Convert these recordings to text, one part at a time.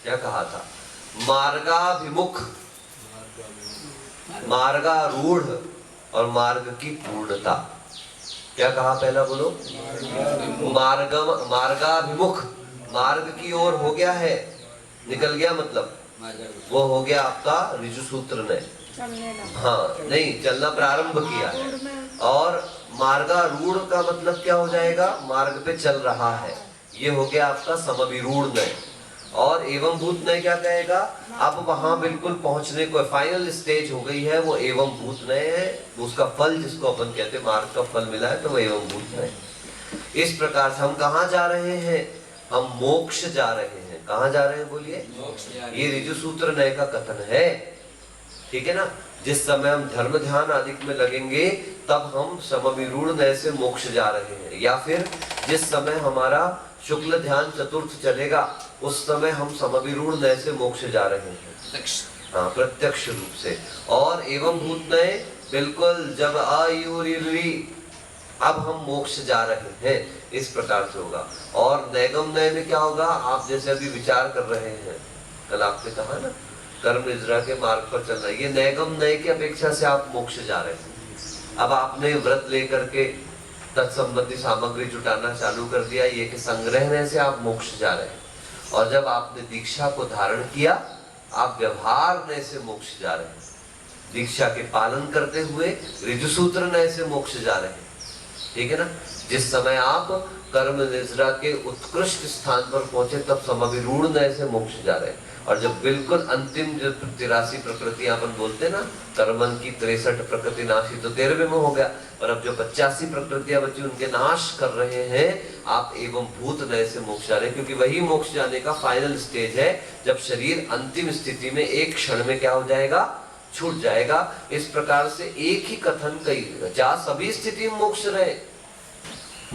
क्या कहा था? मार्गाभिमुख, मार्गारूढ़ और मार्ग की पूर्णता। क्या कहा पहला बोलो? मार्गाभिमुख, मार्ग की ओर हो गया है, निकल गया, मतलब वो हो गया आपका ऋजु सूत्र ने। हाँ नहीं, चलना प्रारंभ किया है। और मार्गारूढ़ का मतलब क्या हो जाएगा? मार्ग पे चल रहा है, ये हो गया आपका समविरूढ़ नय। और एवं भूत नय क्या कहेगा? अब वहां बिल्कुल पहुंचने को फाइनल स्टेज हो गई है, वो एवं भूत नय है। उसका फल जिसको अपन कहते हैं, मार्ग का फल मिला है तो वो एवं भूत नय। इस प्रकार से हम कहाँ जा रहे हैं? हम मोक्ष जा रहे हैं। कहाँ जा रहे हैं बोलिए? ये ऋजु सूत्र नय का कथन है, ठीक है ना। जिस समय हम धर्म ध्यान आदि में लगेंगे तब हम समविरूढ़ नय से मोक्ष जा रहे हैं, या फिर जिस समय हमारा शुक्ल ध्यान चतुर्थ चलेगा उस समय हम समविरूढ़ नय से मोक्ष जा रहे हैं। हाँ, प्रत्यक्ष रूप से। और एवं भूत नय बिल्कुल जब आयुरी, अब हम मोक्ष जा रहे हैं, इस प्रकार से होगा। और नैगम नय में क्या होगा? आप जैसे अभी विचार कर रहे हैं, कल आपने कहा ना कर्म निद्रा के मार्ग पर चलना, ये नैगम नय की अपेक्षा से आप मोक्ष जा रहे हैं। अब आपने व्रत लेकर के तत्संबंधी सामग्री जुटाना चालू कर दिया, ये कि संग्रहने से आप मोक्ष जा रहे हैं। और जब आपने दीक्षा को धारण किया, आप व्यवहार नय से मोक्ष जा रहे हैं। दीक्षा के पालन करते हुए ऋजु सूत्र नय से मोक्ष जा रहे हैं, ठीक है ना। जिस समय आप कर्म निद्रा के उत्कृष्ट स्थान पर पहुंचे तब समविरूढ़ नय से मोक्ष जा रहे हैं। और जब बिल्कुल अंतिम जो 83 प्रकृतियां अपन बोलते हैं ना, कर्मन की 63 प्रकृति नाशी, तो 13वें में हो गया। और अब जो 85 प्रकृतियां बची उनके नाश कर रहे हैं आप, एवं भूत नय से मोक्ष जा रहे हैं। क्योंकि वही मोक्ष जाने का फाइनल स्टेज है, जब शरीर अंतिम स्थिति में एक क्षण में क्या हो जाएगा? छूट जाएगा। इस प्रकार से एक ही कथन कई जा सभी स्थिति में मोक्ष रहे।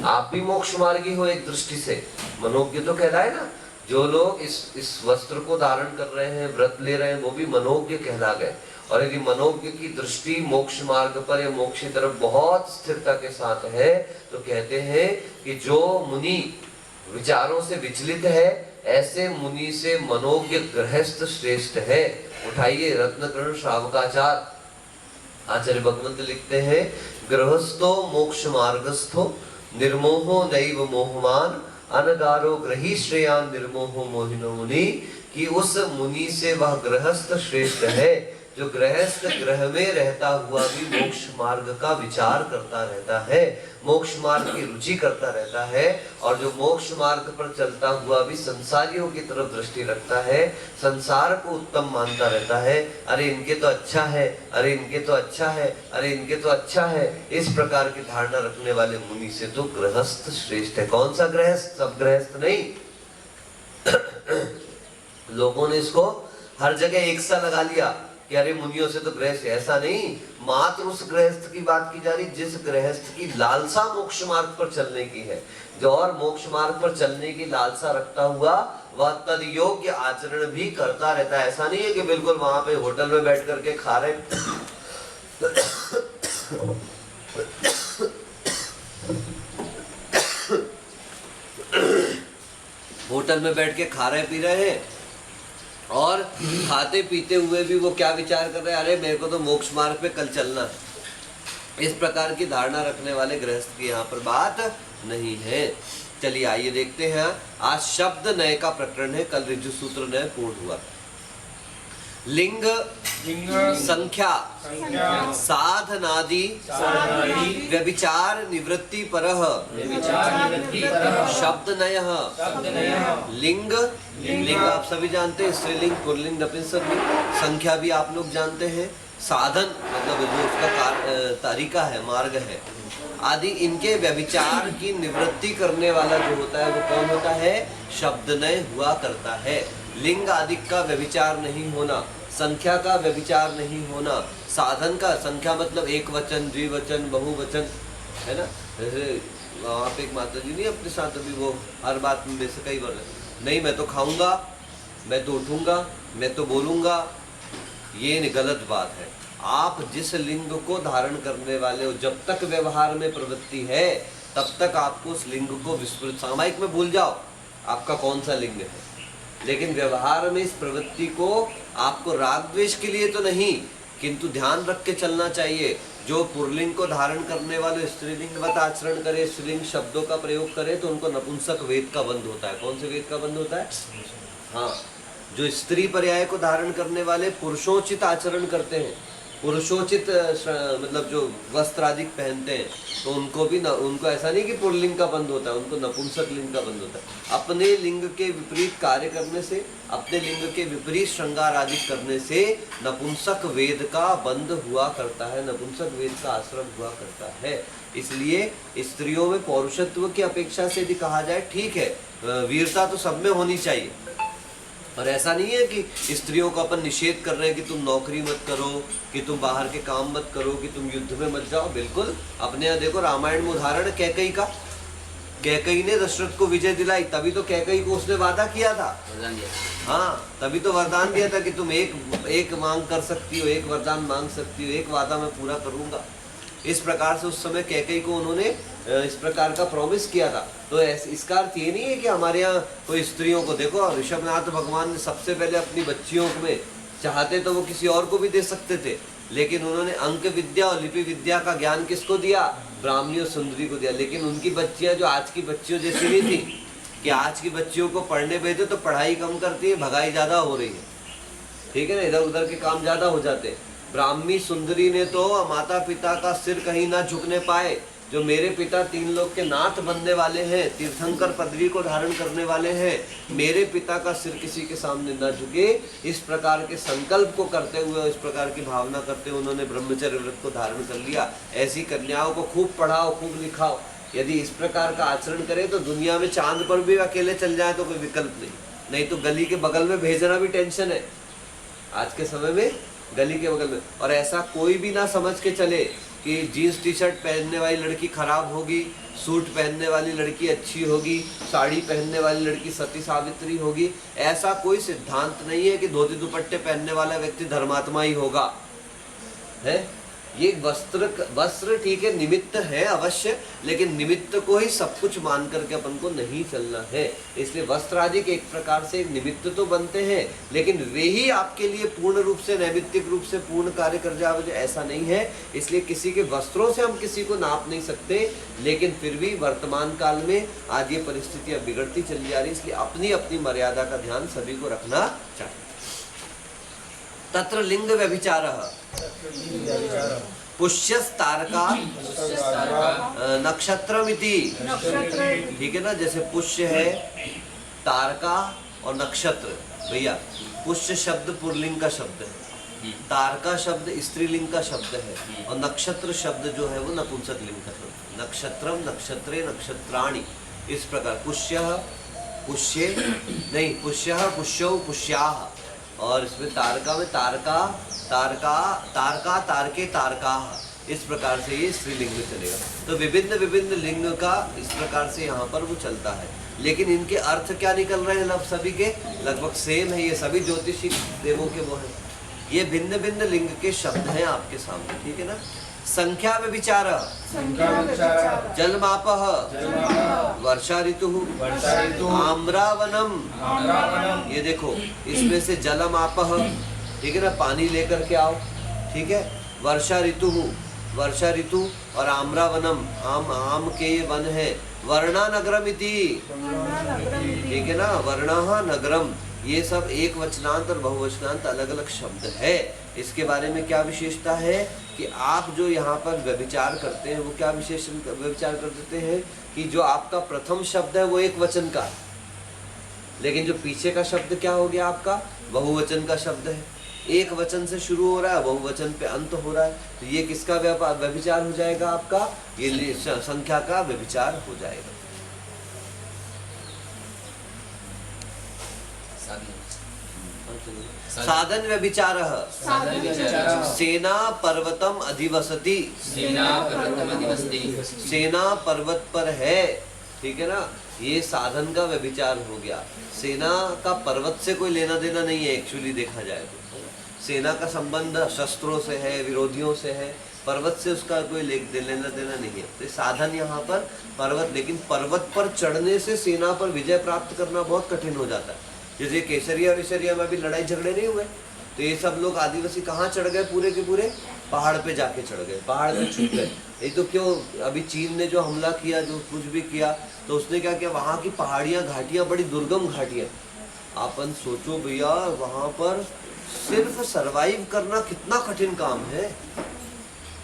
आप भी मोक्ष मार्गी हो एक दृष्टि से, मनोज्ञ तो कहलाए ना। जो लोग इस वस्त्र को धारण कर रहे हैं, व्रत ले रहे हैं, वो भी मनोज्ञ कहला गए। और यदि मनोज्ञ की दृष्टि मोक्ष मार्ग पर या मोक्ष की तरफ बहुत स्थिरता के साथ है, तो कहते हैं कि जो मुनि विचारों से विचलित है, ऐसे मुनि से मनोज्ञ गृहस्थ श्रेष्ठ है। उठाइए रत्नकर्ण श्रावकाचार आचार्य भगवंत लिखते हैं, गृहस्थो मोक्ष मार्गस्थो निर्मोहो नैव मोहमान अनगारो ग्रही श्रेयान निर्मोहो मोहिनो मुनि। कि उस मुनि से वह गृहस्थ श्रेष्ठ है जो गृहस्थ ग्रह में रहता हुआ भी मोक्ष मार्ग का विचार करता रहता है, मोक्ष मार्ग की रुचि करता रहता है। और जो मोक्ष मार्ग पर चलता हुआ भी संसारियों की तरफ दृष्टि रखता है, संसार को उत्तम मानता रहता है। अरे इनके तो अच्छा है, अरे इनके तो अच्छा है, अरे इनके तो अच्छा है, इस प्रकार की धारणा रखने वाले मुनि से तो गृहस्थ श्रेष्ठ है। कौन सा गृहस्थ? सब गृहस्थ नहीं। लोगों ने इसको हर जगह एक सा लगा लिया कि अरे मुनियों से तो गृहस्थ, ऐसा नहीं। मात्र उस गृहस्थ की बात की जा रही जिस गृहस्थ की लालसा मोक्ष मार्ग पर चलने की है, जो और मोक्ष मार्ग पर चलने की लालसा रखता हुआ वह तद योग्य आचरण भी करता रहता है। ऐसा नहीं है कि बिल्कुल वहां पे होटल में बैठ करके खा रहे होटल में बैठ के खा रहे पी रहे हैं, और खाते पीते हुए भी वो क्या विचार कर रहे हैं? अरे मेरे को तो मोक्ष मार्ग पे कल चलना है। इस प्रकार की धारणा रखने वाले गृहस्थ की यहाँ पर बात नहीं है। चलिए आइए देखते हैं। आज शब्द नय का प्रकरण है, कल ऋजु सूत्र नय पूर्ण हुआ। लिंग संख्या साधनादि व्यभिचार निवृत्ति परः शब्द नयः। लिंग, लिंग आप सभी जानते हैं, स्त्रीलिंग, पुल्लिंग, नपुंसकलिंग। संख्या भी आप लोग जानते हैं। साधन मतलब जो उसका तरीका है, मार्ग है आदि। इनके व्यभिचार की निवृत्ति करने वाला जो होता है वो कौन होता है? शब्द नय हुआ करता है। लिंग आदि का व्यभिचार नहीं होना, संख्या का व्यभिचार नहीं होना, साधन का, संख्या मतलब एक वचन, द्विवचन, बहुवचन, है ना। जैसे वहाँ पे एक माता जी नहीं अपने साथ अभी वो हर बात में से कई बार नहीं मैं तो खाऊंगा, मैं तो उठूंगा, मैं तो बोलूंगा, ये गलत बात है। आप जिस लिंग को धारण करने वाले हो, जब तक व्यवहार में प्रवृत्ति है तब तक आपको उस लिंग को विस्मृत, सामायिक में भूल जाओ आपका कौन सा लिंग है। लेकिन व्यवहार में इस प्रवृत्ति को आपको राग द्वेष के लिए तो नहीं, किंतु ध्यान रख के चलना चाहिए। जो पुल्लिंग को धारण करने वाले स्त्रीलिंगवत आचरण करे, स्त्रीलिंग शब्दों का प्रयोग करे, तो उनको नपुंसक वेद का बंध होता है। कौन से वेद का बंध होता है? हाँ, जो स्त्री पर्याय को धारण करने वाले पुरुषोचित आचरण करते हैं, पुरुषोचित मतलब जो वस्त्र आदि पहनते हैं, तो उनको भी उनको ऐसा नहीं कि पुल्लिंग का बंध होता है, उनको नपुंसक लिंग का बंध होता है। अपने लिंग के विपरीत कार्य करने से, अपने लिंग के विपरीत श्रृंगार आदि करने से नपुंसक वेद का बंध हुआ करता है, नपुंसक वेद का आश्रम हुआ करता है। इसलिए स्त्रियों में पौरुषत्व की अपेक्षा से यदि कहा जाए, ठीक है, वीरता तो सब में होनी चाहिए, और ऐसा नहीं है कि स्त्रियों का अपन निषेध कर रहे हैं कि तुम नौकरी मत करो, कि तुम बाहर के काम मत करो, कि तुम युद्ध में मत जाओ। बिल्कुल, अपने यहाँ देखो रामायण में उदाहरण कैकई का। कैकई ने दशरथ को विजय दिलाई, तभी तो कैकई को उसने वादा किया था, हाँ, तभी तो वरदान दिया था कि तुम एक मांग कर सकती हो, एक वरदान मांग सकती हो, एक वादा मैं पूरा करूंगा। इस प्रकार से उस समय कैकई को उन्होंने इस प्रकार का प्रॉमिस किया था। तो इसका अर्थ ये नहीं है कि हमारे यहाँ कोई स्त्रियों को, देखो ऋषभनाथ भगवान ने सबसे पहले अपनी बच्चियों में चाहते तो वो किसी और को भी दे सकते थे, लेकिन उन्होंने अंक विद्या और लिपि विद्या का ज्ञान किसको दिया? ब्राह्मणी और सुंदरी को दिया। लेकिन उनकी बच्चियां जो आज की बच्चियों जैसी नहीं थी कि आज की बच्चियों को पढ़ने भेजो तो पढ़ाई कम करती है, भगाई ज्यादा हो रही है, ठीक है ना, इधर उधर के काम ज्यादा हो जाते हैं। ब्राह्मी सुंदरी ने तो माता पिता का सिर कहीं ना झुकने पाए। जो मेरे पिता तीन लोग के नाथ बनने वाले हैं, तीर्थंकर पदवी को धारण करने वाले हैं, मेरे पिता का सिर किसी के सामने न झुके, इस प्रकार के संकल्प को करते हुए, इस प्रकार की भावना करते हुए उन्होंने ब्रह्मचर्य व्रत को धारण कर लिया। ऐसी कन्याओं को खूब पढ़ाओ, खूब लिखाओ। यदि इस प्रकार का आचरण करें तो दुनिया में चांद पर भी अकेले चल जाए तो कोई विकल्प नहीं तो गली के बगल में भेजना भी टेंशन है आज के समय में, गली के बगल में। और ऐसा कोई भी ना समझ के चले कि जीन्स टी शर्ट पहनने वाली लड़की खराब होगी, सूट पहनने वाली लड़की अच्छी होगी, साड़ी पहनने वाली लड़की सती सावित्री होगी। ऐसा कोई सिद्धांत नहीं है कि धोती दुपट्टे पहनने वाला व्यक्ति धर्मात्मा ही होगा, है। ये वस्त्र ठीक है, निमित्त है अवश्य, लेकिन निमित्त को ही सब कुछ मान करके अपन को नहीं चलना है। इसलिए वस्त्र आदि के एक प्रकार से एक निमित्त तो बनते हैं, लेकिन वे ही आपके लिए पूर्ण रूप से, नैमित्तिक रूप से पूर्ण कार्य कर जाए, ऐसा नहीं है। इसलिए किसी के वस्त्रों से हम किसी को नाप नहीं सकते, लेकिन फिर भी वर्तमान काल में आज ये परिस्थितियां बिगड़ती चली जा रही, इसलिए अपनी अपनी मर्यादा का ध्यान सभी को रखना चाहिए। तत्र लिंग व्यभिचारः पुष्यस्तारका नक्षत्रमिति, ठीक है ना। जैसे पुष्य है, तारका और नक्षत्र। भैया पुष्य शब्द पुल्लिंग का शब्द है, तारका शब्द स्त्रीलिंग का शब्द है, और नक्षत्र शब्द जो है वो नपुंसक लिंग का शब्द। नक्षत्रम, नक्षत्रे, नक्षत्राणि, इस प्रकार। पुष्यः पुष्ये नहीं, पुष्यः पुष्यौ पुष्याः, और इसमें तारका में तारका तारका तारका तारके तारका, इस प्रकार से ये स्त्रीलिंग में चलेगा। तो विभिन्न विभिन्न लिंग का इस प्रकार से यहाँ पर वो चलता है, लेकिन इनके अर्थ क्या निकल रहे हैं? सभी के लगभग सेम है, ये सभी ज्योतिषी देवों के वो है। ये भिन्न भिन्न लिंग के शब्द हैं आपके सामने, ठीक है ना। संख्या व्यभिचार, जलमापः, वर्षा ऋतु, आम्रावनम। ये देखो, इसमें से जलमापः, ठीक है ना, पानी लेकर के आओ, ठीक है। वर्षा ऋतु, वर्षा ऋतु, और आम्रावनम, आम के वन है। वर्णा नगरम इति, ठीक है ना, वर्णा नगरम। ये सब एक वचनांत और बहुवचनांत अलग अलग शब्द है। इसके बारे में क्या विशेषता है कि आप जो यहाँ पर व्यभिचार करते हैं, वो क्या विशेष व्यभिचार कर देते हैं कि जो आपका प्रथम शब्द है वो एक वचन का, लेकिन जो पीछे का शब्द क्या हो गया आपका? बहुवचन का शब्द है। एक वचन से शुरू हो रहा है, बहुवचन पे अंत हो रहा है, तो ये किसका व्यभिचार हो जाएगा आपका? ये संख्या का व्यभिचार हो जाएगा। साधन व्यभिचारः, सेना पर्वतम अधिवसति, सेना पर्वत पर है, ठीक है ना। ये साधन का व्यभिचार हो गया। सेना का पर्वत से कोई लेना देना नहीं है, एक्चुअली देखा जाए तो। सेना का संबंध शस्त्रों से है, विरोधियों से है, पर्वत से उसका कोई लेना देना नहीं है। तो साधन यहाँ पर पर्वत, लेकिन पर्वत पर चढ़ने से सेना पर विजय प्राप्त करना बहुत कठिन हो जाता है। जैसे केसरिया वेसरिया में भी लड़ाई झगड़े नहीं हुए, तो ये सब लोग आदिवासी कहाँ चढ़ गए, पूरे के पूरे पहाड़ पे जाके चढ़ गए, पहाड़ पे छुप गए। ये तो क्यों, अभी चीन ने जो हमला किया, जो कुछ भी किया, तो उसने क्या किया, वहाँ की पहाड़ियाँ घाटियाँ बड़ी दुर्गम घाटियाँ, अपन सोचो भैया वहाँ पर सिर्फ सरवाइव करना कितना कठिन काम है।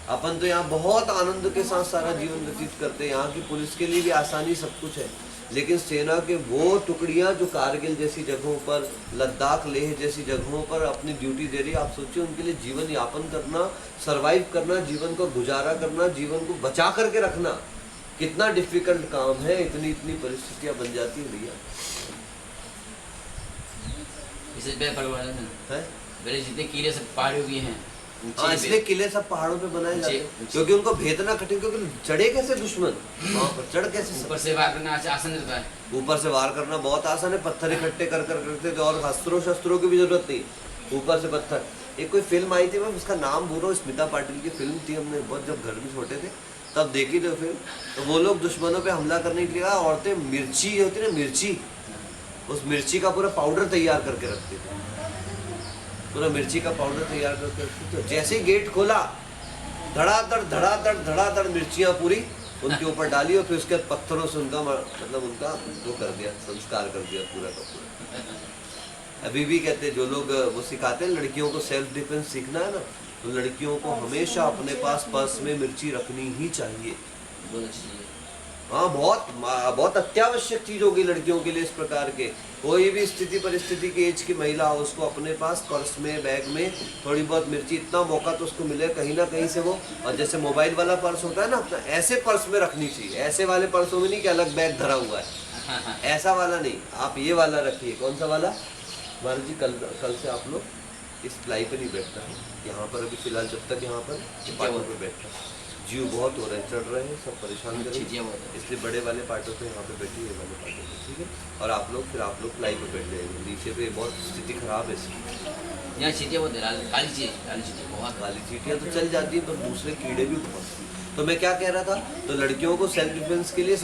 अपन तो यहाँ बहुत आनंद के साथ सारा जीवन व्यतीत करते हैं, यहाँ की पुलिस के लिए भी आसानी सब कुछ है, लेकिन सेना के वो टुकड़ियाँ जो कारगिल जैसी जगहों पर, लद्दाख लेह जैसी जगहों पर अपनी ड्यूटी दे रही है, आप सोचिए उनके लिए जीवन यापन करना, सरवाइव करना, जीवन को गुजारा करना, जीवन को बचा करके रखना कितना डिफिकल्ट काम है। इतनी इतनी परिस्थितियाँ बन जाती है भैया। जितने किले सब पहाड़ियों की हैं, हाँ, इसलिए किले सब पहाड़ों पे बनाए जाते हैं, क्योंकि उनको भेदना कठिन, क्योंकि चढ़े कैसे दुश्मन वहाँ पर, चढ़ कैसे, ऊपर से वार करना आसान रहता है, ऊपर से वार करना बहुत आसान है, पत्थर इकट्ठे कर कर करते थे, और अस्त्रों शस्त्रों की भी जरूरत नहीं, ऊपर से पत्थर। एक कोई फिल्म आई थी, मैं उसका नाम भूल रहा हूँ, स्मिता पाटिल की फिल्म थी, हमने बहुत जब घर में छोटे थे तब देखी थी फिल्म। तो वो लोग दुश्मनों पे हमला करने के लिए, औरतें मिर्ची होती ना, मिर्ची, उस मिर्ची का पूरा पाउडर तैयार करके रखती थी, पूरा मिर्ची का पाउडर तैयार करके रखती थी। तो जैसे ही गेट खोला, धड़ाधड़ मिर्चियाँ पूरी उनके ऊपर डाली, और फिर उसके बाद पत्थरों से उनका मतलब उनका वो कर दिया, संस्कार कर दिया पूरा का पूरा। अभी भी कहते हैं जो लोग वो सिखाते हैं लड़कियों को सेल्फ डिफेंस सीखना है ना, तो लड़कियों को हमेशा अपने पास पर्स में मिर्ची रखनी ही चाहिए। हाँ, बहुत अत्यावश्यक चीज होगी लड़कियों के लिए इस प्रकार के। कोई भी स्थिति परिस्थिति की एज की महिला हो, उसको अपने पास पर्स में, बैग में थोड़ी बहुत मिर्ची, इतना मौका तो उसको मिले कहीं ना कहीं से वो, और जैसे मोबाइल वाला पर्स होता है ना अपना, ऐसे पर्स में रखनी चाहिए, ऐसे वाले पर्सों में नहीं कि अलग बैग धरा हुआ है, ऐसा वाला नहीं, आप ये वाला रखिए। कौन सा वाला महाराज जी? कल से आप लोग इस प्लाई पे नहीं बैठना, यहाँ पर अभी फिलहाल जब तक यहाँ पर पाटों पे बैठना, जीव बहुत हो रहे हैं, चढ़ रहे हैं, सब परेशान कर रहे हैं, इसलिए बड़े वाले पाटों पे यहाँ पे बैठिए, ये वाले पाटों पे, ठीक है। और आप लोग प्लाई पे बैठ जाएंगे, नीचे पे बहुत स्थिति खराब है इसकी, यहाँ चीटियाँ बहुत, काली चीटियाँ बहुत, काली चीटियाँ तो चल जाती है, पर दूसरे कीड़े भी बहुत। तो मैं क्या कह रहा था, तो लड़कियों को सेल्फ डिफेंस के लिए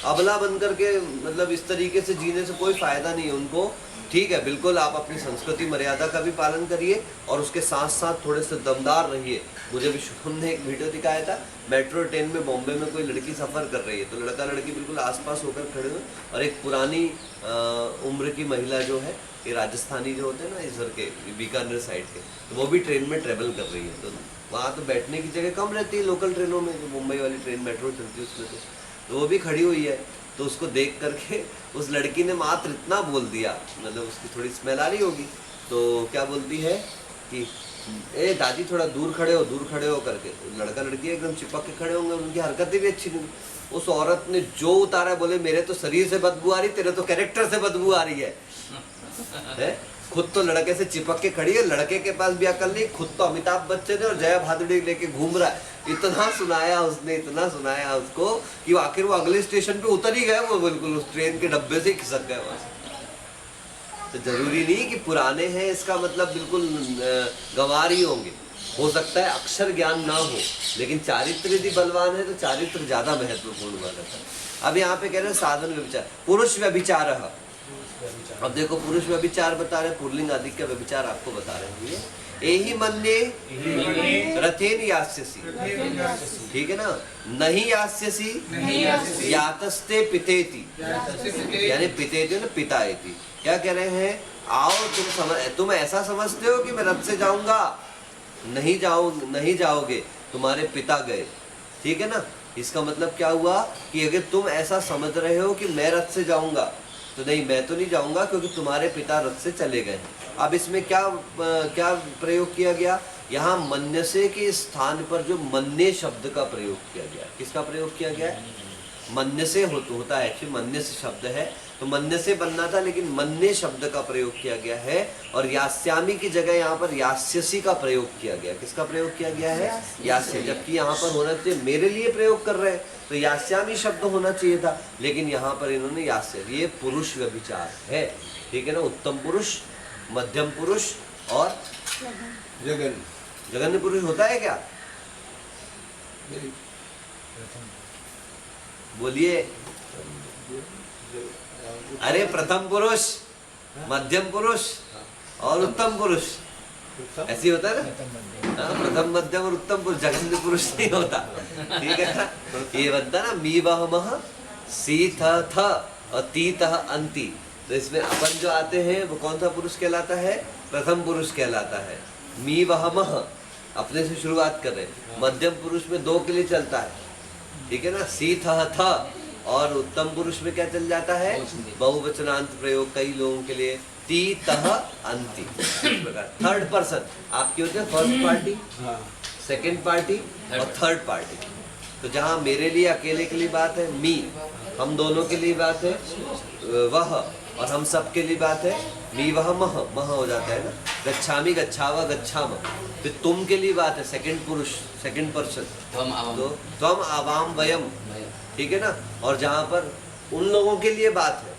अबला बन करके, मतलब इस तरीके से जीने से कोई फायदा नहीं है उनको। ठीक है, बिल्कुल आप अपनी संस्कृति मर्यादा का भी पालन करिए, और उसके साथ साथ थोड़े से दमदार रहिए। मुझे भी शुभम ने एक वीडियो दिखाया था, मेट्रो ट्रेन में बॉम्बे में कोई लड़की सफ़र कर रही है, तो लड़का लड़की बिल्कुल आसपास होकर खड़े हुए, और एक पुरानी उम्र की महिला जो है, ये राजस्थानी जो होते हैं ना इधर के, बीकानेर साइड के, तो वो भी ट्रेन में ट्रेवल कर रही है। तो वहाँ तो बैठने की जगह कम रहती है लोकल ट्रेनों में, जो मुंबई वाली ट्रेन मेट्रो चलती है उसमें, तो वो भी खड़ी हुई है। तो उसको देख करके उस लड़की ने मात्र इतना बोल दिया, मतलब उसकी थोड़ी स्मेल आ रही होगी, तो क्या बोलती है कि ए दादी थोड़ा दूर खड़े हो करके। तो लड़का लड़की एकदम चिपक के खड़े होंगे, उनकी हरकतें भी अच्छी नहीं। उस औरत ने जो उतारा, बोले मेरे तो शरीर से बदबू आ रही, तेरे तो कैरेक्टर से बदबू आ रही है? खुद तो लड़के से चिपक के खड़ी है, लड़के के पास भी अकल नहीं, खुद तो अमिताभ बच्चन है और जया भादुड़ी लेके घूम रहा है। इतना सुनाया उसने, इतना सुनाया उसको कि आखिर वो अगले स्टेशन पे उतर ही गए, वो बिल्कुल उस ट्रेन के डब्बे से खिसक गए वहां से। तो जरूरी नहीं कि पुराने हैं इसका मतलब बिल्कुल गंवार ही होंगे, हो सकता है अक्षर ज्ञान ना हो, लेकिन चारित्र यदि बलवान है तो चारित्र ज्यादा महत्वपूर्ण हुआ रहता है। अब यहाँ पे कह रहे हैं साधन व्यभिचार, पुरुष व्यभिचार। अब देखो पुरुष व्यभिचार बता रहे, पुल्लिंग आदि का व्यभिचार आपको बता रहे हैं। एहि मन्ये रथेन यास्यसि, ठीक है ना, नहीं यास्यसि यातस्ते पितेति, यानी पितेति ना पिताएति। क्या कह रहे हैं, आओ तुम ऐसा समझते हो कि मैं रथ से जाऊंगा, नहीं जाओगे, तुम्हारे पिता गए, ठीक है ना। इसका मतलब क्या हुआ कि अगर तुम ऐसा समझ रहे हो कि मैं रथ से जाऊंगा, तो नहीं, मैं तो नहीं जाऊंगा क्योंकि तुम्हारे पिता रथ से चले गए। अब इसमें क्या प्रयोग किया गया, यहाँ मन्यसे के स्थान पर जो मन्ये शब्द का प्रयोग किया गया। किसका प्रयोग किया गया है? मन्यसे होता है, एक्चुअली मन्यसे शब्द है, तो मन्यसे बनना था, लेकिन मन्ये शब्द का प्रयोग किया गया है। और यास्यामी की जगह यहाँ पर यास्यसी का प्रयोग किया गया। किसका प्रयोग किया गया है? यास्य, जबकि यहाँ पर होना चाहिए मेरे लिए प्रयोग कर रहे हैं, तो यास्यामी शब्द होना चाहिए था, लेकिन यहाँ पर इन्होंने यास्य। ये पुरुष व्यभिचार है, ठीक है ना। उत्तम पुरुष, मध्यम पुरुष और जघन्य पुरुष होता है क्या? बोलिए, अरे प्रथम पुरुष, मध्यम पुरुष और उत्तम पुरुष, ऐसे होता है ना। प्रथम मध्यम और उत्तम पुरुष, जघन्य पुरुष नहीं होता, ठीक है ना। ये बनता ना मी वह मह सी थ थ और ती तह अंति। तो इसमें अपन जो आते हैं वो कौन सा पुरुष कहलाता है? प्रथम पुरुष कहलाता है। मी वह मह अपने से शुरुआत कर रहे हैं। मध्यम पुरुष में दो के लिए चलता है, ठीक है ना, सी थ थ। और उत्तम पुरुष में क्या चल जाता है? बहुवचनांत प्रयोग कई लोगों के लिए, ती तह अंति। थर्ड पर्सन आपकी होते हैं, फर्स्ट पार्टी, सेकंड पार्टी और थर्ड पार्टी। तो जहाँ मेरे लिए अकेले के लिए बात है मी, हम दोनों के लिए बात है वह, और हम सब के लिए बात है मी वह मह, मह हो जाता है ना। गच्छामि गच्छावा गच्छाम, फिर तुम के लिए बात है सेकंड पुरुष, सेकंड पर्सन, तो त्वम आवाम वयम, ठीक है ना। और जहाँ पर उन लोगों के लिए बात है,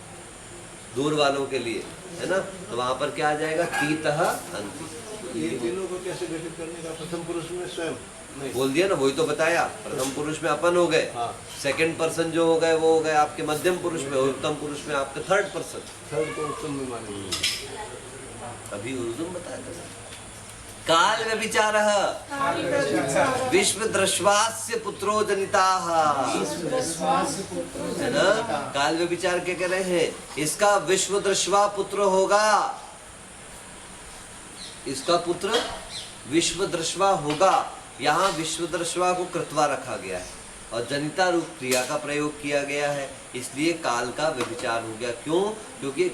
दूर वालों के लिए, है ना, तो वहाँ पर क्या आ जाएगा? तीतः अंति। ये तीनों को कैसे गठित करने का? प्रथम पुरुष में स्वयं नहीं। बोल दिया ना, वही तो बताया। प्रथम पुरुष में अपन हो गए, हाँ। सेकंड पर्सन जो हो गए वो हो गए आपके मध्यम पुरुष में, उत्तम पुरुष में आपके थर्ड पर्सन। थर्ड को उत्तम में मानेंगे। अभी उर्दू में बताया था। काल व्यभिचारः विश्व दृश्वास्य पुत्रो जनिताः, है ना। काल व्यभिचार क्या कह रहे हैं? इसका विश्व दृश्वा पुत्र होगा, इसका पुत्र विश्व दृश्वा होगा। यहाँ विश्व दृश्वा को कृत्वा रखा गया है और जनिता रूप क्रिया का प्रयोग किया गया है, इसलिए काल का व्यभिचार हो गया। क्यों? क्योंकि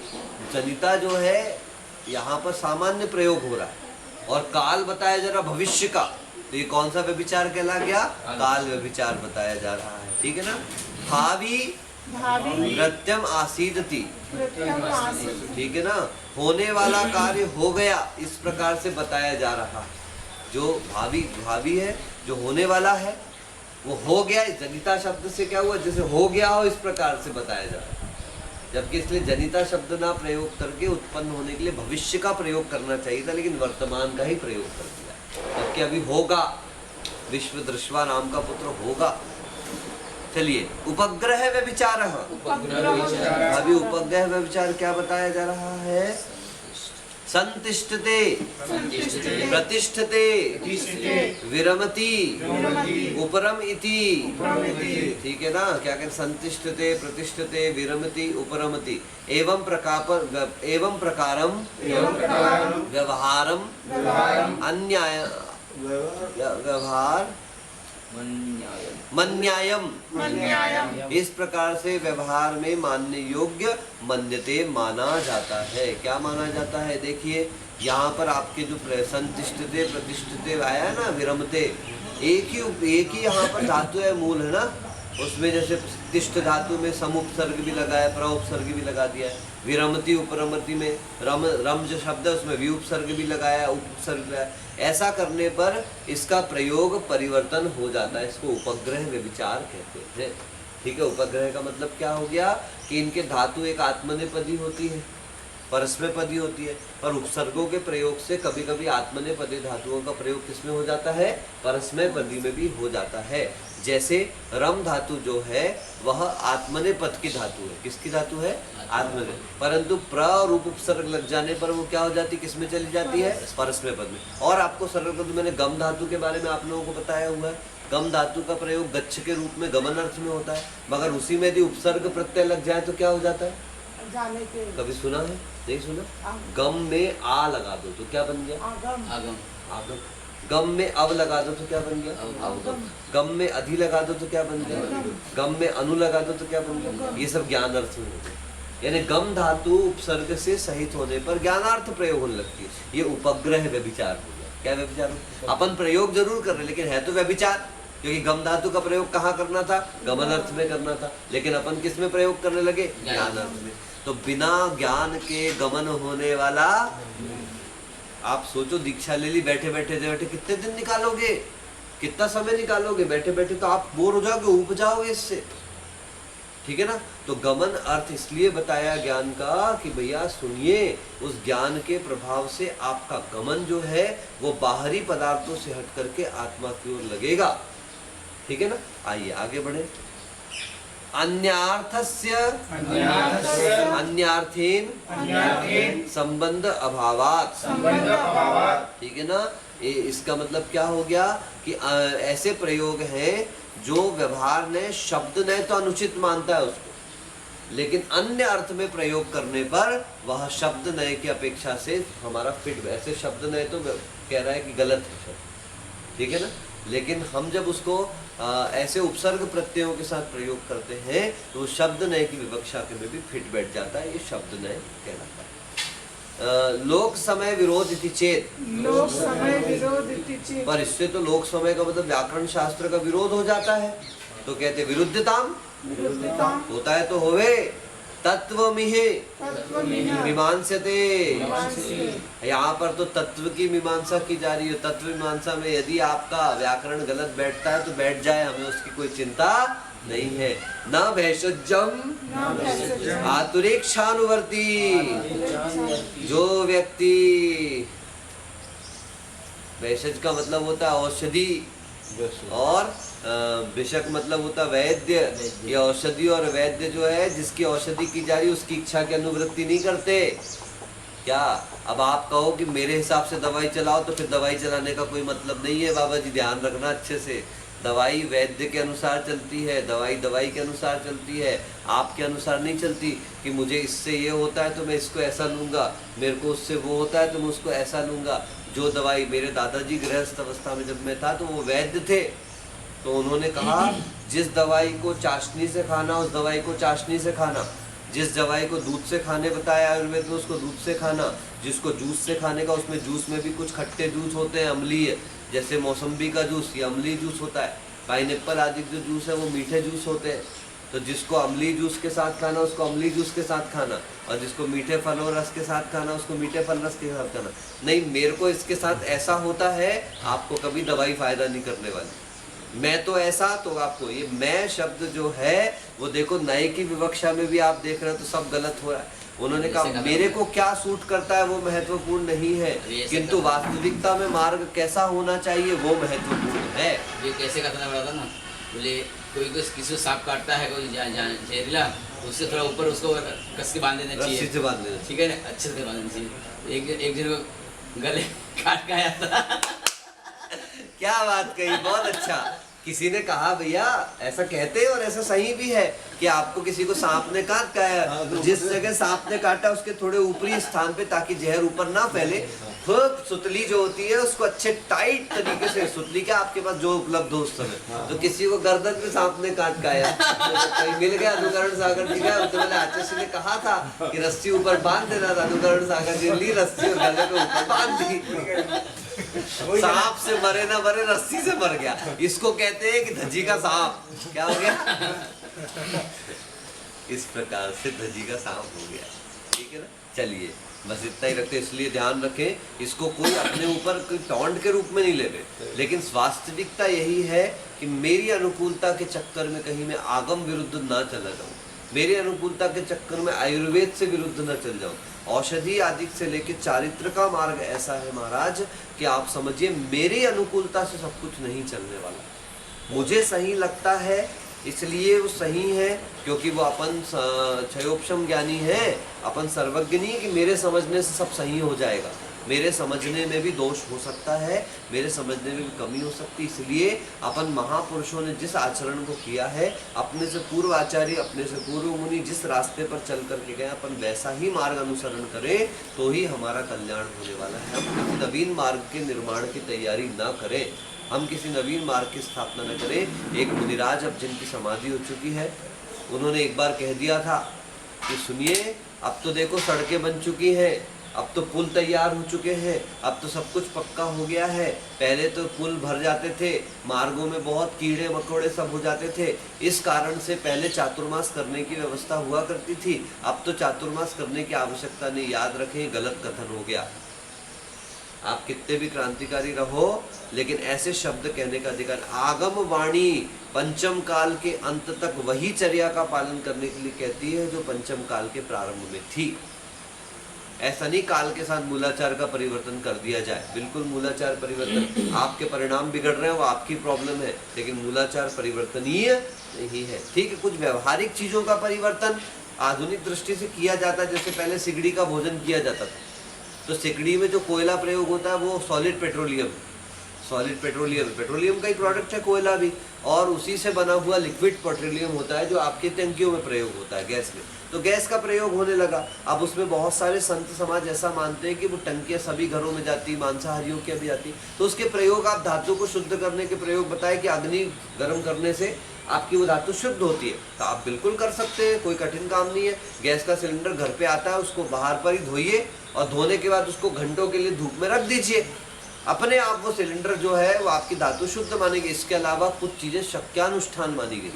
जनिता जो है यहाँ पर सामान्य प्रयोग हो रहा है और काल बताया जा रहा भविष्य का, तो ये कौन सा व्यभिचार कहला गया? काल व्यभिचार बताया जा रहा है, ठीक है ना। भावी प्रत्यम आसीदति, ठीक है ना, होने वाला कार्य हो गया, इस प्रकार से बताया जा रहा है। जो भावी है, जो होने वाला है वो हो गया। जनिता शब्द से क्या हुआ? जैसे हो गया हो, इस प्रकार से बताया जा रहा है। जबकि इसलिए जनिता शब्द ना प्रयोग करके उत्पन्न होने के लिए भविष्य का प्रयोग करना चाहिए था, लेकिन वर्तमान का ही प्रयोग कर दिया। जबकि अभी होगा, विश्व दृश्वा नाम का पुत्र होगा। चलिए, उपग्रह व्यभिचार। अभी उपग्रह व्यभिचार क्या बताया जा रहा है? संतिष्ठते, प्रतिष्ठते, विरमति, उपरम इति, ठीक है ना। क्या कहते? संतिष्ठते, प्रतिष्ठते, विरमति, उपरमति। एवं प्रकारम व्यवहारम अन्याय व्यवहार मन्यायम, इस प्रकार से व्यवहार में मानने योग्य मन्यते माना जाता है। क्या माना जाता है? देखिए यहाँ पर आपके जो संतिष्ठते प्रतिष्ठते आया है ना, विरमते, एक ही यहाँ पर धातु है, मूल है ना। उसमें जैसे तिष्ठ धातु में समुपसर्ग भी लगाया, प्रउपसर्ग भी लगा दिया है। विरमति उपरमति में रम जो शब्द है उसमें विउपसर्ग भी लगाया, उपसर्ग लगाया। ऐसा करने पर इसका प्रयोग परिवर्तन हो जाता है। इसको उपग्रह व्यभिचार कहते हैं, ठीक है। उपग्रह का मतलब क्या हो गया कि इनके धातु एक आत्मनेपदी होती है, परस्मैपदी होती है, पर उपसर्गों के प्रयोग से कभी कभी आत्मनेपदी धातुओं का प्रयोग किसमें हो जाता है? परस्मैपदी में भी हो जाता है। जैसे रम धातु जो है वह आत्मनेपद की धातु है। किसकी धातु है? आत्मने। परंतु प्र और उपसर्ग लग जाने पर वो क्या हो जाती है? किसमें चली जाती है? परस्मैपद में। और आपको सरल पद मैंने गम धातु के बारे में आप लोगों को बताया हुआ है। गम धातु का प्रयोग गच्छ के रूप में गमन अर्थ में होता है, मगर उसी में यदि उपसर्ग प्रत्यय लग जाए तो क्या हो जाता है? जाने के। कभी सुना है? नहीं सुना? गम में आ लगा दो तो क्या बन गया? आगम। आगम। गम में अब लगा दो तो क्या बन गया? अवगम। गम में अधि लगा दो तो क्या बन गया? गम में अनु लगा दो तो क्या बन गया? ये सब ज्ञानार्थ में होते हैं। यानी गम धातु उपसर्ग से सहित होने पर ज्ञानार्थ प्रयोग होने लगती है। ये उपग्रह व्यभिचार हो गया। क्या व्यभिचार? अपन प्रयोग जरूर कर रहे लेकिन है तो व्यभिचार, क्योंकि गम धातु का प्रयोग कहाँ करना था? गमन अर्थ में करना था, लेकिन अपन किस में प्रयोग करने लगे? ज्ञान अर्थ में। तो बिना ज्ञान के गमन होने वाला, आप सोचो दीक्षा ले ली, बैठे बैठे कितने दिन निकालोगे? कितना समय निकालोगे? बैठे बैठे तो आप बोर हो जाओगे, ऊब जाओगे इससे, ठीक है ना। तो गमन अर्थ इसलिए बताया ज्ञान का कि भैया सुनिए, उस ज्ञान के प्रभाव से आपका गमन जो है वो बाहरी पदार्थों से हट करके आत्मा की ओर लगेगा, ठीक है ना। आइए आगे बढ़े। अन्यार्थस्य अन्यार्थेन संबंध अभावात। ठीक है ना। इसका मतलब क्या हो गया कि ऐसे प्रयोग हैं जो व्यवहार ने शब्द ने तो अनुचित मानता है उसको, लेकिन अन्य अर्थ में प्रयोग करने पर वह शब्द नए की अपेक्षा से हमारा फिट। ऐसे शब्द नए तो कह रहा है कि गलत है शब्द, ठीक है ना। लेकिन हम जब उसको ऐसे उपसर्ग प्रत्ययों के साथ प्रयोग करते हैं तो शब्द नए की विवक्षा के में भी फिट बैठ जाता है। ये शब्द नए कहलाता है। लोक समय विरोध इति चेत, लोक समय विरोध इति चेत। पर इससे तो लोक समय का मतलब व्याकरण शास्त्र का विरोध हो जाता है। तो कहते विरुद्धताम, होता है तो होवे। तत्वमिहे मीमांसते, यहाँ पर तो तत्व की मीमांसा की जा रही है। तत्व मीमांसा में यदि आपका व्याकरण गलत बैठता है तो बैठ जाए, हमें उसकी कोई चिंता नहीं है। न भेषजम आतुरेक्षानुवर्ती, जो व्यक्ति, भेषज का मतलब होता है औषधि और विषक मतलब होता वैद्य। ये औषधि और वैद्य जो है जिसकी औषधि की जा रही उसकी इच्छा की अनुवृत्ति नहीं करते। क्या अब आप कहो कि मेरे हिसाब से दवाई चलाओ, तो फिर दवाई चलाने का कोई मतलब नहीं है। बाबा जी ध्यान रखना अच्छे से, दवाई वैद्य के अनुसार चलती है, दवाई के अनुसार चलती है, आपके अनुसार नहीं चलती कि मुझे इससे ये होता है तो मैं इसको ऐसा लूँगा, मेरे को उससे वो होता है तो मैं उसको ऐसा लूँगा। जो दवाई मेरे दादाजी गृहस्थ अवस्था में जब मैं था तो वो वैद्य थे, तो उन्होंने कहा जिस दवाई को चाशनी से खाना उस दवाई को चाशनी से खाना, जिस दवाई को दूध से खाने बताया आयुर्वेद में उसको दूध से खाना, जिसको जूस से खाने का उसमें जूस में भी कुछ खट्टे जूस होते हैं अम्लीय, जैसे मौसम्बी का जूस ये अम्लीय जूस होता है, पाइनएप्पल आदि जो जूस है वो मीठे जूस होते हैं। तो जिसको अम्लीय जूस के साथ खाना उसको अम्लीय जूस के साथ खाना, और जिसको मीठे फल और रस के साथ खाना उसको मीठे फल रस के साथ खाना। नहीं, मेरे को इसके साथ ऐसा होता है, आपको कभी दवाई फायदा नहीं करने वाली। मैं तो ऐसा, तो आपको ये मैं शब्द जो है वो देखो नए की विवक्षा में भी आप देख रहे हो तो सब गलत हो रहा है। उन्होंने कहा मेरे को क्या सूट करता है वो महत्वपूर्ण नहीं है, किंतु वास्तविकता में मार्ग कैसा होना चाहिए वो महत्वपूर्ण है। ये कैसे करना पड़ा था ना, बोले कोई किसी को सांप काटता है, कोई जहरीला, उससे थोड़ा ऊपर उसको कस के बांध देना चाहिए, रस्सी से बांध देना, ठीक है ना, अच्छे से बांध देना चाहिए। एक जन को गले काट के आया था। क्या बात कही, बहुत अच्छा। किसी ने कहा भैया ऐसा कहते हैं और ऐसा सही भी है कि आपको किसी को सांप ने काटा है, तो जिस जगह सांप ने काटा उसके थोड़े ऊपरी स्थान पे, ताकि जहर ऊपर ना फैले, खूब सुतली जो होती है उसको अच्छे टाइट तरीके से, सुतली क्या आपके पास जो उपलब्ध हो उस समय, तो किसी को गर्दन पे सांप ने काट खाया, कहीं मिल गया अनुकरण सागर जी का, तो मैंने आचार्य ने कहा था कि रस्सी ऊपर बांध देना था, अनुकरण सागर जी ली रस्सी और गले पे ऊपर बांध दी। सांप से मरे ना मरे, रस्सी से मर गया। इसको कहते हैं कि धजी का सांप क्या हो गया। इस प्रकार से धजी का सांप हो गया, ठीक है ना। चलिए बस इतना ही रखते, इसलिए ध्यान रखें इसको कोई अपने ऊपर कोई टॉन्ट के रूप में नहीं लेवे, लेकिन वास्तविकता यही है कि मेरी अनुकूलता के चक्कर में कहीं मैं आगम विरुद्ध ना चला जाऊं, मेरी अनुकूलता के चक्कर में आयुर्वेद से विरुद्ध न चल जाऊं। औषधि आदि से लेकर चारित्र का मार्ग ऐसा है महाराज कि आप समझिए मेरी अनुकूलता से सब कुछ नहीं चलने वाला। मुझे सही लगता है इसलिए वो सही है, क्योंकि वो अपन क्षयोपशम ज्ञानी है, अपन सर्वज्ञ नहीं कि मेरे समझने से सब सही हो जाएगा। मेरे समझने में भी दोष हो सकता है, मेरे समझने में भी कमी हो सकती है। इसलिए अपन महापुरुषों ने जिस आचरण को किया है, अपने से पूर्व आचार्य, अपने से पूर्व मुनि जिस रास्ते पर चल करके गए, अपन वैसा ही मार्ग अनुसरण करें तो ही हमारा कल्याण होने वाला है। हम किसी नवीन मार्ग के निर्माण की तैयारी ना करें, हम किसी नवीन मार्ग की स्थापना न करें। एक मुनिराज अब जिनकी समाधि हो चुकी है, उन्होंने एक बार कह दिया था कि सुनिए अब तो देखो सड़कें बन चुकी हैं, अब तो पुल तैयार हो चुके हैं, अब तो सब कुछ पक्का हो गया है। पहले तो पुल भर जाते थे, मार्गों में बहुत कीड़े मकोड़े सब हो जाते थे, इस कारण से पहले चातुर्मास करने की व्यवस्था हुआ करती थी, अब तो चातुर्मास करने की आवश्यकता नहीं। याद रखें, गलत कथन हो गया। आप कितने भी क्रांतिकारी रहो, लेकिन ऐसे शब्द कहने का अधिकार। आगम वाणी पंचम काल के अंत तक वही चर्या का पालन करने के लिए कहती है जो पंचम काल के प्रारंभ में थी। ऐसा नहीं काल के साथ मूलाचार का परिवर्तन कर दिया जाए, बिल्कुल मूलाचार परिवर्तन, आपके परिणाम बिगड़ रहे हैं वो आपकी प्रॉब्लम है, लेकिन मूलाचार परिवर्तनीय नहीं है। ठीक है, कुछ व्यवहारिक चीजों का परिवर्तन आधुनिक दृष्टि से किया जाता है। जैसे पहले सिगड़ी का भोजन किया जाता था, तो सिगड़ी में जो कोयला प्रयोग होता है वो सॉलिड पेट्रोलियम पेट्रोलियम का ही प्रोडक्ट है कोयला भी, और उसी से बना हुआ लिक्विड पेट्रोलियम होता है जो आपकी टंकियों में प्रयोग होता है गैस में। तो गैस का प्रयोग होने लगा। अब उसमें बहुत सारे संत समाज ऐसा मानते हैं कि वो टंकियाँ सभी घरों में जाती, मांसाहारियों की भी आती, तो उसके प्रयोग आप धातु को शुद्ध करने के प्रयोग बताए कि अग्नि गर्म करने से आपकी वो धातु शुद्ध होती है, तो आप बिल्कुल कर सकते हैं, कोई कठिन काम नहीं है। गैस का सिलेंडर घर पे आता है, उसको बाहर पर ही धोइए और धोने के बाद उसको घंटों के लिए धूप में रख दीजिए, अपने आप वो सिलेंडर जो है वो आपकी धातु शुद्ध मानेगी। इसके अलावा कुछ चीजें शक्यानुष्ठान मानी गई,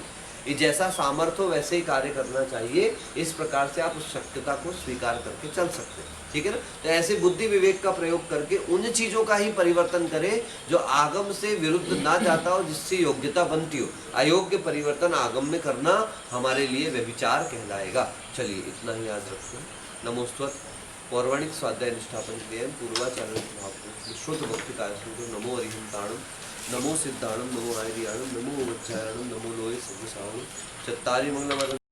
ये जैसा सामर्थ्य हो वैसे ही कार्य करना चाहिए, इस प्रकार से आप उस शक्यता को स्वीकार करके चल सकते हैं। ठीक है ना, तो ऐसे बुद्धि विवेक का प्रयोग करके उन चीजों का ही परिवर्तन करें जो आगम से विरुद्ध ना जाता हो, जिससे योग्यता बनती हो। अयोग्य परिवर्तन आगम में करना हमारे लिए व्यभिचार कहलाएगा। चलिए इतना ही याद रखो। नमोस्तुत पौराणिक स्वाध्याय निष्ठापन क्रिया पूर्वाचारण भाव शुद्ध भक्ति कार्य। नमो अरिहंताणम, नमो सिद्धाणम, नमो आयरियाणम, नमो वज्रायणम, नमो लोये सव्यसाणम। चत्तारि मंगलम।